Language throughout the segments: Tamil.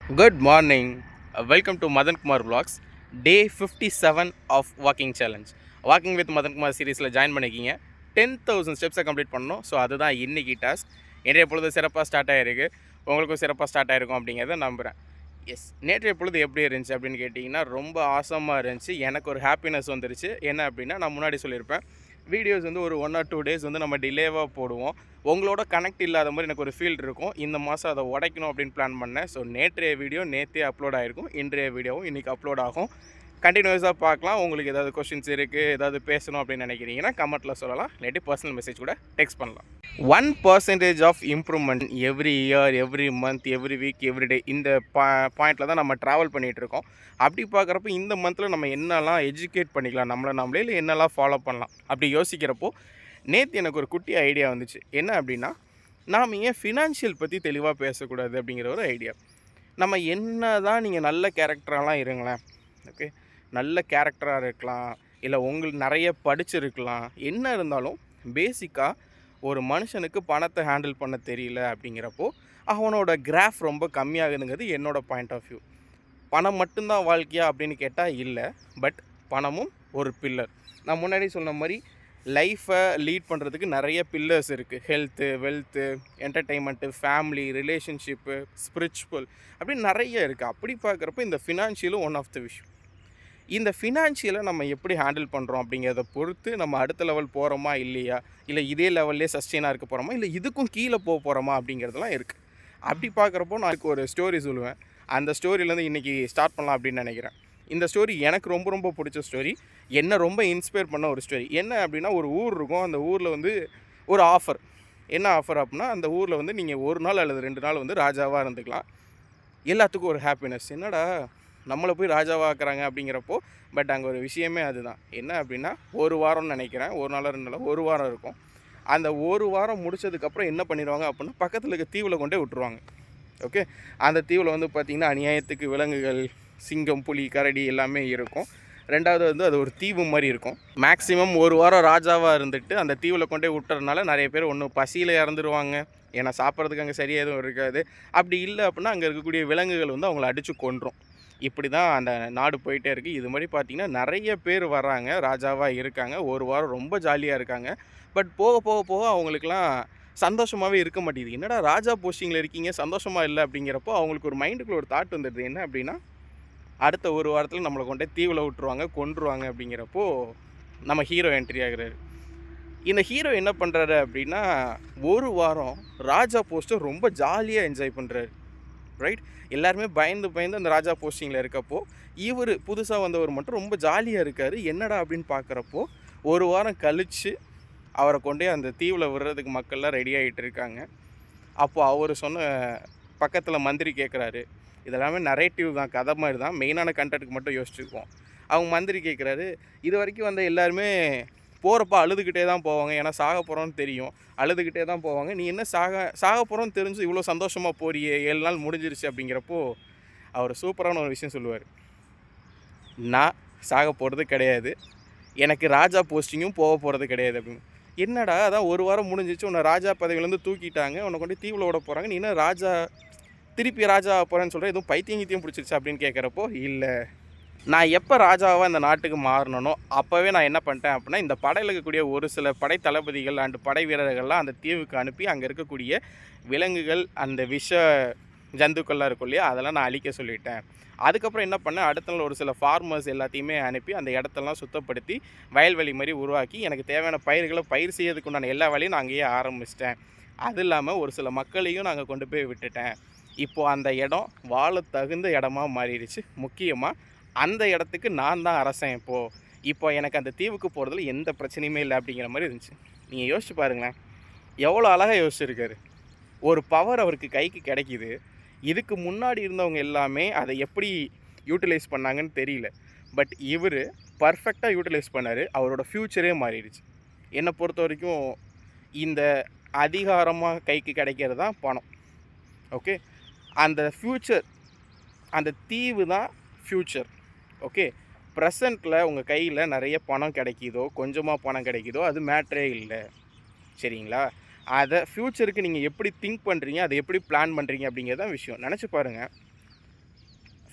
Good morning. Welcome to Madan Kumar Vlogs. Day 57 of Walking Challenge. Walking with Madan Kumar சீரீஸில் ஜாயின் பண்ணிக்கிங்க. 10,000 ஸ்டெப்ஸை கம்ப்ளீட் பண்ணணும். ஸோ அதுதான் இன்றைக்கி டாஸ்க். இன்றைய பொழுது சிறப்பாக ஸ்டார்ட் ஆகிருக்கு. உங்களுக்கும் சிறப்பாக ஸ்டார்ட் ஆகிருக்கும் அப்படிங்கிறத நம்புகிறேன். எஸ், நேற்றைய பொழுது எப்படி இருந்துச்சு அப்படின்னு கேட்டிங்கன்னா ரொம்ப ஆசமாக இருந்துச்சு. எனக்கு ஒரு ஹாப்பினஸ் வந்துருச்சு. என்ன அப்படின்னா நான் முன்னாடி சொல்லியிருப்பேன், வீடியோஸ் வந்து ஒரு 1 or 2 days வந்து நம்ம டிலேவாக போடுவோம். உங்களோட கனெக்ட் இல்லாத மாதிரி எனக்கு ஒரு ஃபீல் இருக்கும். இந்த மாதம் அதை உடைக்கணும் அப்படின்னு பிளான் பண்ணேன். ஸோ நேற்றைய வீடியோ நேற்றே அப்லோட் ஆகிருக்கும். இன்றைய வீடியோவும் இன்றைக்கி அப்லோட் ஆகும். கண்டினியூஸாக பார்க்கலாம். உங்களுக்கு ஏதாவது கொஷின்ஸ் இருக்குது, ஏதாவது பேசணும் அப்படின்னு நினைக்கிறீங்கன்னா கமெண்ட்டில் சொல்லலாம். இல்லாட்டி பர்சனல் மெசேஜ் கூட டெக்ஸ்ட் பண்ணலாம். 1% of improvement every year, every month, every week, every day இந்த பாயிண்டில் தான் நம்ம ட்ராவல் பண்ணிகிட்ருக்கோம். அப்படி பார்க்குறப்ப இந்த மந்தில் நம்ம என்னெல்லாம் எஜுகேட் பண்ணிக்கலாம் நம்மளே, இல்லை என்னெல்லாம் ஃபாலோ பண்ணலாம் அப்படி யோசிக்கிறப்போ நேற்று எனக்கு ஒரு குட்டி ஐடியா வந்துச்சு. என்ன அப்படின்னா, நாம் ஏன் ஃபினான்ஷியல் பற்றி தெளிவாக பேசக்கூடாது அப்படிங்கிற ஒரு ஐடியா. நம்ம என்ன தான் நீங்கள் நல்ல கேரக்டரெலாம் இருங்களேன், ஓகே, நல்ல கேரக்டராக இருக்கலாம், இல்லை உங்களுக்கு நிறைய படிச்சிருக்கலாம், என்ன இருந்தாலும் பேசிக்காக ஒரு மனுஷனுக்கு பணத்தை ஹேண்டில் பண்ண தெரியல அப்படிங்கிறப்போ அவனோட கிராஃப் ரொம்ப கம்மியாகுதுங்கிறது என்னோடய பாயிண்ட் ஆஃப் வியூ. பணம் மட்டும்தான் வாழ்க்கையா அப்படின்னு கேட்டால் இல்லை. பட் பணமும் ஒரு பில்லர். நான் முன்னாடி சொன்ன மாதிரி லைஃப்பை லீட் பண்ணுறதுக்கு நிறைய பில்லர்ஸ் இருக்குது. Health, wealth, என்டர்டெயின்மெண்ட்டு, family, relationship, spiritual அப்படின்னு நிறைய இருக்குது. அப்படி பார்க்குறப்ப இந்த ஃபினான்ஷியலும் ஒன் ஆஃப் த விஷயம். இந்த ஃபினான்ஷியலை நம்ம எப்படி ஹேண்டில் பண்ணுறோம் அப்படிங்கிறத பொறுத்து நம்ம அடுத்த லெவல் போகிறோமா இல்லையா, இல்லை இதே லெவல்லே சஸ்டெயினாக இருக்க போகிறோமா, இல்லை இதுக்கும் கீழே போகிறோமா அப்படிங்கிறதுலாம் இருக்குது. அப்படி பார்க்குறப்போ நான் ஒரு ஸ்டோரி சொல்லுவேன். அந்த ஸ்டோரியிலேருந்து இன்றைக்கி ஸ்டார்ட் பண்ணலாம் அப்படின்னு நினைக்கிறேன். இந்த ஸ்டோரி எனக்கு ரொம்ப ரொம்ப பிடிச்ச ஸ்டோரி. என்னை ரொம்ப இன்ஸ்பயர் பண்ண ஒரு ஸ்டோரி. என்ன அப்படின்னா, ஒரு ஊர் இருக்கும். அந்த ஊரில் வந்து ஒரு ஆஃபர். என்ன ஆஃபர் அப்படின்னா, அந்த ஊரில் வந்து நீங்கள் 1 நாள் அல்லது 2 நாள் வந்து ராஜாவாக இருந்துக்கலாம். எல்லாத்துக்கும் ஒரு ஹாப்பினஸ். என்னடா நம்மளை போய் ராஜாவாக ஆக்குறாங்க அப்படிங்கிறப்போ. பட் அங்கே ஒரு விஷயமே அதுதான். என்ன அப்படின்னா, 1 வாரம்னு நினைக்கிறேன், 1 நாளோ 2 நாளோ 1 வாரம் இருக்கும். அந்த 1 வாரம் முடித்ததுக்கப்புறம் என்ன பண்ணிடுவாங்க அப்படின்னா, பக்கத்தில் இருக்க தீவில் கொண்டே விட்டுருவாங்க. ஓகே, அந்த தீவில் வந்து பார்த்திங்கன்னா அநியாயத்துக்கு விலங்குகள், சிங்கம், புலி, கரடி எல்லாமே இருக்கும். ரெண்டாவது வந்து அது ஒரு தீவு மாதிரி இருக்கும். மேக்ஸிமம் 1 வாரம் ராஜாவாக இருந்துட்டு அந்த தீவில் கொண்டே விட்டுறதுனால நிறைய பேர் ஒன்று பசியில் இறந்துருவாங்க, ஏன்னா சாப்பிட்றதுக்கு அங்கே சரியாக எதுவும் இருக்காது. அப்படி இல்லை அப்படின்னா அங்கே இருக்கக்கூடிய விலங்குகள் வந்து அவங்கள அடித்து கொன்றும். இப்படி தான் அந்த நாடு போயிட்டே இருக்குது. இது மாதிரி பார்த்திங்கன்னா நிறைய பேர் வராங்க, ராஜாவாக இருக்காங்க, 1 வாரம் ரொம்ப ஜாலியாக இருக்காங்க. பட் போக போக போக அவங்களுக்குலாம் சந்தோஷமாகவே இருக்க மாட்டேங்குது. என்னடா ராஜா போஸ்டிங்கில் இருக்கீங்க, சந்தோஷமாக இல்லை அப்படிங்கிறப்போ அவங்களுக்கு ஒரு மைண்டுக்குள்ள ஒரு தாட் வந்துடுது. என்ன அப்படின்னா, அடுத்த 1 வாரத்தில் நம்மளை கொண்டே தீவில் விட்டுருவாங்க, கொன்றுவாங்க அப்படிங்கிறப்போ நம்ம ஹீரோ என்ட்ரி ஆகுறாரு. இந்த ஹீரோ என்ன பண்ணுறாரு அப்படின்னா, 1 வாரம் ராஜா போஸ்ட்டை ரொம்ப ஜாலியாக என்ஜாய் பண்ணுறாரு. ரைட், எல்லாருமே பயந்து பயந்து அந்த ராஜா போஸ்டிங்கில் இருக்கப்போ இவர் புதுசாக வந்தவர் மட்டும் ரொம்ப ஜாலியாக இருக்கார். என்னடா அப்படின்னு பார்க்குறப்போ 1 வாரம் கழித்து அவரை கொண்டே அந்த தீவில் விடுறதுக்கு மக்கள்லாம் ரெடி ஆகிட்டு இருக்காங்க. அப்போது அவர் சொன்ன பக்கத்தில் மந்திரி கேட்குறாரு. இதெல்லாமே நரேட்டிவ் தான், கதை மாதிரி தான், மெயினான கண்டென்ட்டுக்கு மட்டும் யோசிச்சுருக்கோம். அவங்க மந்திரி கேட்குறாரு, இது வரைக்கும் வந்த எல்லாருமே போகிறப்ப அழுதுகிட்டே தான் போவாங்க, ஏன்னா சாக போகிறோன்னு தெரியும், அழுதுகிட்டே தான் போவாங்க. நீ என்ன சாக போகிறோன்னு தெரிஞ்சு இவ்வளோ சந்தோஷமாக போறியே, 7 நாள் முடிஞ்சிருச்சு அப்படிங்கிறப்போ அவர் சூப்பரான ஒரு விஷயம் சொல்லுவார். நான் சாக போகிறது கிடையாது, எனக்கு ராஜா போஸ்டிங்கும் போக போகிறது கிடையாது அப்படின்னு. என்னடா அதான் 1 வாரம் முடிஞ்சிச்சு, உன்னை ராஜா பதவியிலேருந்து தூக்கிட்டாங்க, உன்னை கொண்டு தீவில் விட போகிறாங்க, நீ என்ன ராஜா திருப்பி ராஜா போகிறேன்னு சொல்கிறேன், எதுவும் பைத்தியம் பிடிச்சிருச்சு அப்படின்னு கேட்குறப்போ, இல்லை, நான் எப்போ ராஜாவாக இந்த நாட்டுக்கு மாறணும் அப்போவே நான் என்ன பண்ணிட்டேன் அப்படின்னா, இந்த படையில் இருக்கக்கூடிய ஒரு சில படை தளபதிகள் அண்டு படை வீரர்கள்லாம் அந்த தீவுக்கு அனுப்பி அங்கே இருக்கக்கூடிய விலங்குகள், அந்த விஷ ஜந்துக்கள்லாம் இருக்கும் இல்லையா, அதெல்லாம் நான் அழிக்க சொல்லிட்டேன். அதுக்கப்புறம் என்ன பண்ணேன், அடுத்த நாள் ஒரு சில ஃபார்மர்ஸ் எல்லாத்தையுமே அனுப்பி அந்த இடத்தெல்லாம் சுத்தப்படுத்தி வயல்வெளி மாதிரி உருவாக்கி எனக்கு தேவையான பயிர்களை பயிர் செய்யறதுக்கு உண்டான எல்லா வேலையும் நான் அங்கேயே ஆரம்பிச்சிட்டேன். அது இல்லாமல் ஒரு சில மக்களையும் நாங்கள் கொண்டு போய் விட்டுட்டேன். இப்போது அந்த இடம் வாழ தகுந்த இடமா மாறிடுச்சு. முக்கியமாக அந்த இடத்துக்கு நான் தான் அரசன். இப்போ எனக்கு அந்த தீவுக்கு போகிறதுல எந்த பிரச்சனையுமே இல்லை அப்படிங்கிற மாதிரி இருந்துச்சு. நீங்கள் யோசிச்சு பாருங்களேன், எவ்வளோ அழகாக யோசிச்சுருக்காரு. ஒரு பவர் அவருக்கு கைக்கு கிடைக்கிது. இதுக்கு முன்னாடி இருந்தவங்க எல்லாமே அதை எப்படி யூட்டிலைஸ் பண்ணாங்கன்னு தெரியல. பட் இவர் பர்ஃபெக்டாக யூட்டிலைஸ் பண்ணார். அவரோட ஃப்யூச்சரே மாறிடுச்சு. என்னை பொறுத்த வரைக்கும் இந்த அதிகாரமாக கைக்கு கிடைக்கிறது தான் பணம். ஓகே, அந்த ஃப்யூச்சர், அந்த தீவு தான் ஃப்யூச்சர். ஓகே, ப்ரெசண்ட்டில் உங்கள் கையில் நிறைய பணம் கிடைக்கிதோ, கொஞ்சமாக பணம் கிடைக்கிதோ, அது மேட்ரே இல்லை. சரிங்களா? அதை ஃப்யூச்சருக்கு நீங்கள் எப்படி திங்க் பண்ணுறீங்க, அதை எப்படி பிளான் பண்ணுறீங்க அப்படிங்கிறது தான் விஷயம். நினச்சி பாருங்கள்,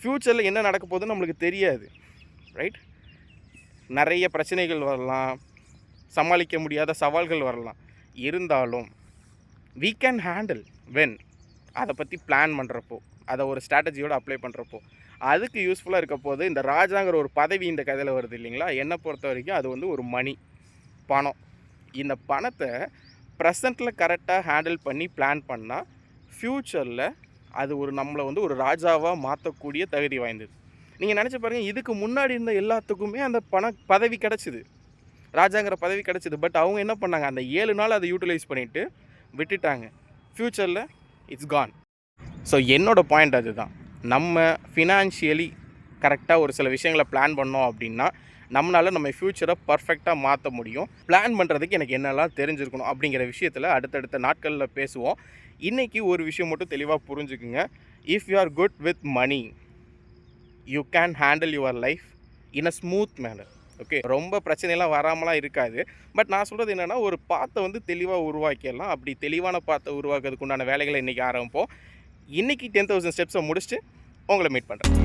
ஃப்யூச்சரில் என்ன நடக்க போகுதுன்னு நம்மளுக்கு தெரியாது, ரைட்? நிறைய பிரச்சனைகள் வரலாம், சமாளிக்க முடியாத சவால்கள் வரலாம். இருந்தாலும் we can handle when அதை பற்றி பிளான் பண்ணுறப்போ, அதை ஒரு ஸ்ட்ராட்டஜியோடு அப்ளை பண்ணுறப்போ அதுக்கு யூஸ்ஃபுல்லாக இருக்க போது இந்த ராஜாங்கிற ஒரு பதவி இந்த கதையில் வருது இல்லைங்களா? என்னை பொறுத்த வரைக்கும் அது வந்து ஒரு மணி, பணம். இந்த பணத்தை ப்ரெசண்ட்டில் கரெக்டாக ஹேண்டில் பண்ணி பிளான் பண்ணால் ஃப்யூச்சரில் அது ஒரு நம்மளை வந்து ஒரு ராஜாவாக மாற்றக்கூடிய தகுதி வாய்ந்தது. நீங்கள் நினச்சி பாருங்கள், இதுக்கு முன்னாடி இருந்த எல்லாத்துக்குமே அந்த பதவி கிடச்சிது, ராஜாங்கிற பதவி கிடச்சிது. பட் அவங்க என்ன பண்ணாங்க, அந்த 7 நாள் அதை யூட்டிலைஸ் பண்ணிவிட்டு விட்டுட்டாங்க. ஃப்யூச்சரில் இட்ஸ் கான். ஸோ என்னோடய பாயிண்ட் அதுதான். நம்ம ஃபினான்ஷியலி கரெக்டாக ஒரு சில விஷயங்களை பிளான் பண்ணோம் அப்படின்னா நம்மளால் நம்ம ஃப்யூச்சரை பர்ஃபெக்டாக மாற்ற முடியும். பிளான் பண்ணுறதுக்கு எனக்கு என்னெல்லாம் தெரிஞ்சிருக்கணும் அப்படிங்கிற விஷயத்தில் அடுத்தடுத்த நாட்களில் பேசுவோம். இன்றைக்கி ஒரு விஷயம் மட்டும் தெளிவாக புரிஞ்சுக்குங்க. If you are good with money, you can handle your life in a smooth manner. Okay, ரொம்ப பிரச்சனைலாம் வராமலாம் இருக்காது. பட் நான் சொல்கிறது என்னென்னா, ஒரு பாத்தை வந்து தெளிவாக உருவாக்கிடலாம். அப்படி தெளிவான பாத்தை உருவாக்குறதுக்கு உண்டான வேலைகளை இன்றைக்கி ஆரம்பிப்போம். இன்றைக்கி 10,000 ஸ்டெப்ஸை முடிச்சுட்டு உங்களை மீட் பண்ணுறேன்.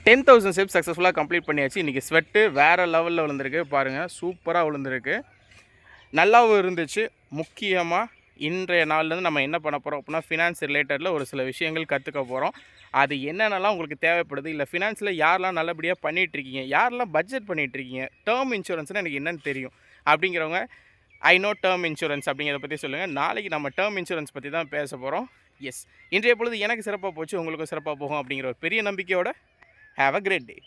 டென் 10,000 ஸ்டெப்ஸ் சக்ஸஸ்ஃபுல்லாக கம்ப்ளீட் பண்ணியாச்சு. இன்றைக்கி ஸ்வெட்டு வேறு லெவலில் விழுந்திருக்கு பாருங்கள், சூப்பராக விழுந்திருக்கு, நல்லாவும் இருந்துச்சு. முக்கியமாக இன்றைய நாள்லேருந்து நம்ம என்ன பண்ண போகிறோம் அப்படின்னா, ஃபினான்ஸ் ரிலேட்டடில் ஒரு சில விஷயங்கள் கற்றுக்க போகிறோம். அது என்னென்னலாம் உங்களுக்கு தேவைப்படுது, இல்லை ஃபினான்ஸில் யாரெல்லாம் நல்லபடியாக பண்ணிகிட்ருக்கீங்க, யாரெல்லாம் பட்ஜெட் பண்ணிகிட்ருக்கீங்க, டேர்ம் இன்சூரன்ஸ்னால் எனக்கு என்னென்னு தெரியும் அப்படிங்கிறவங்க ஐ நோ டேர்ம் இன்சூரன்ஸ் அப்படிங்கிறத பற்றி சொல்லுங்கள். நாளைக்கு நம்ம டேர்ம் இன்சூரன்ஸ் பற்றி தான் பேச போகிறோம். எஸ், இன்றைய பொழுது எனக்கு சிறப்பாக போச்சு, உங்களுக்கும் சிறப்பாக போகும் அப்படிங்கிற ஒரு பெரிய நம்பிக்கையோட have a great day.